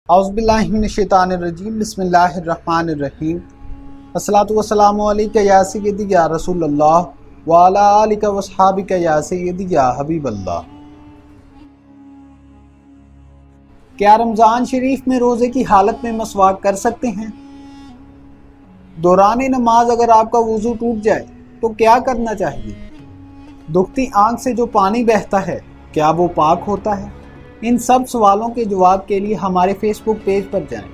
اعوذ باللہ من الشیطان الرجیم بسم اللہ الرحمن الرحیم الصلاۃ والسلام علیک یا سیدی یا رسول اللہ وعلی آلک واصحابک یا سیدی یا حبیب اللہ۔ کیا رمضان شریف میں روزے کی حالت میں مسواک کر سکتے ہیں؟ دوران نماز اگر آپ کا وضو ٹوٹ جائے تو کیا کرنا چاہیے؟ دکھتی آنکھ سے جو پانی بہتا ہے کیا وہ پاک ہوتا ہے؟ ان سب سوالوں کے جواب کے لیے ہمارے فیس بک پیج پر جائیں۔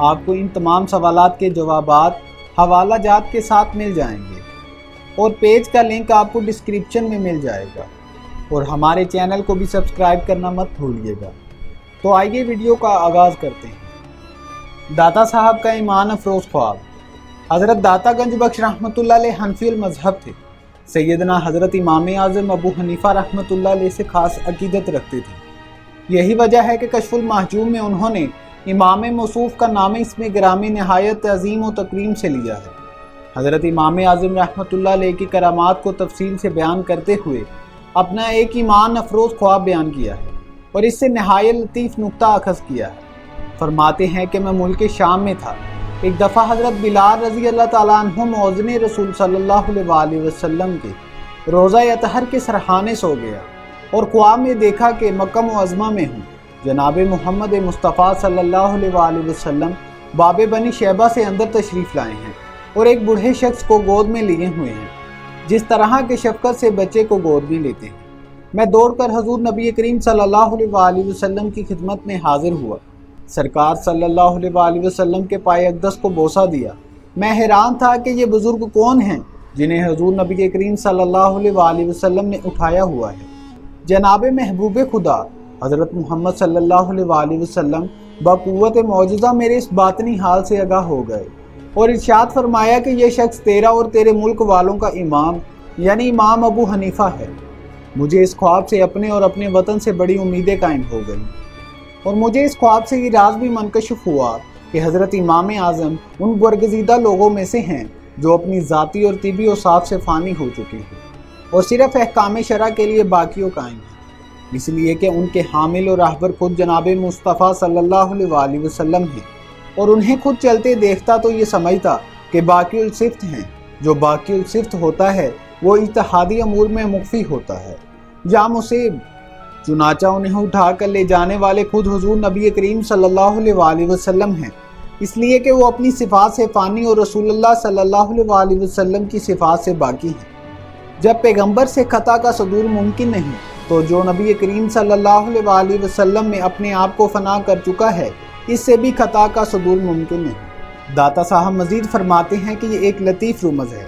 آپ کو ان تمام سوالات کے جوابات حوالہ جات کے ساتھ مل جائیں گے اور پیج کا لنک آپ کو ڈسکرپشن میں مل جائے گا، اور ہمارے چینل کو بھی سبسکرائب کرنا مت بھولیے گا۔ تو آئیے ویڈیو کا آغاز کرتے ہیں۔ داتا صاحب کا ایمان افروز خواب۔ حضرت داتا گنج بخش رحمۃ اللہ علیہ حنفی المذہب تھے۔ سیدنا حضرت امام اعظم ابو حنیفہ رحمۃ اللہ علیہ سے خاص عقیدت رکھتے تھے۔ یہی وجہ ہے کہ کشف المحجوم میں انہوں نے امام موصوف کا نام اسم گرامی نہایت عظیم و تکریم سے لیا ہے۔ حضرت امام اعظم رحمۃ اللہ علیہ کی کرامات کو تفصیل سے بیان کرتے ہوئے اپنا ایک ایمان افروز خواب بیان کیا ہے اور اس سے نہایت لطیف نکتہ اخذ کیا ہے۔ فرماتے ہیں کہ میں ملک شام میں تھا۔ ایک دفعہ حضرت بلال رضی اللہ تعالیٰ عنہ مؤذن رسول صلی اللہ علیہ وسلم کے روضہ اطہر کے سرحانے سو گیا اور خواب میں دیکھا کہ مکہ معظمہ میں ہوں۔ جناب محمد مصطفیٰ صلی اللہ علیہ وسلم باب بنی شیبہ سے اندر تشریف لائے ہیں اور ایک بوڑھے شخص کو گود میں لیے ہوئے ہیں، جس طرح کے شفقت سے بچے کو گود میں لیتے ہیں۔ میں دوڑ کر حضور نبی کریم صلی اللہ علیہ وسلم کی خدمت میں حاضر ہوا۔ سرکار صلی اللہ علیہ وسلم کے پائے اقدس کو بوسہ دیا۔ میں حیران تھا کہ یہ بزرگ کون ہیں جنہیں حضور نبی کریم صلی اللہ علیہ وسلم نے اٹھایا ہوا ہے۔ جناب محبوب خدا حضرت محمد صلی اللہ علیہ وسلم بقوت معجزہ میرے اس باطنی حال سے آگاہ ہو گئے اور ارشاد فرمایا کہ یہ شخص تیرا اور تیرے ملک والوں کا امام یعنی امام ابو حنیفہ ہے۔ مجھے اس خواب سے اپنے اور اپنے وطن سے بڑی امیدیں قائم ہو گئیں، اور مجھے اس خواب سے یہ راز بھی منکشف ہوا کہ حضرت امام اعظم ان برگزیدہ لوگوں میں سے ہیں جو اپنی ذاتی اور طبی اوصاف سے فانی ہو چکے ہیں اور صرف احکام شرع کے لیے باقی و قائم ہیں، اس لیے کہ ان کے حامل اور راہبر خود جناب مصطفیٰ صلی اللہ علیہ وسلم ہیں، اور انہیں خود چلتے دیکھتا تو یہ سمجھتا کہ باقی الصفت ہیں۔ جو باقی الصفت ہوتا ہے وہ اتحادی امور میں مخفی ہوتا ہے۔ یا مصیب، چنانچہ انہیں اٹھا کر لے جانے والے خود حضور نبی کریم صلی اللہ علیہ وسلم ہیں، اس لیے کہ وہ اپنی صفات سے فانی اور رسول اللہ صلی اللہ علیہ وسلم کی صفات سے باقی ہیں۔ جب پیغمبر سے خطا کا صدور ممکن نہیں تو جو نبی کریم صلی اللہ علیہ وسلم میں اپنے آپ کو فنا کر چکا ہے اس سے بھی خطا کا صدور ممکن نہیں۔ داتا صاحب مزید فرماتے ہیں کہ یہ ایک لطیف رمز ہے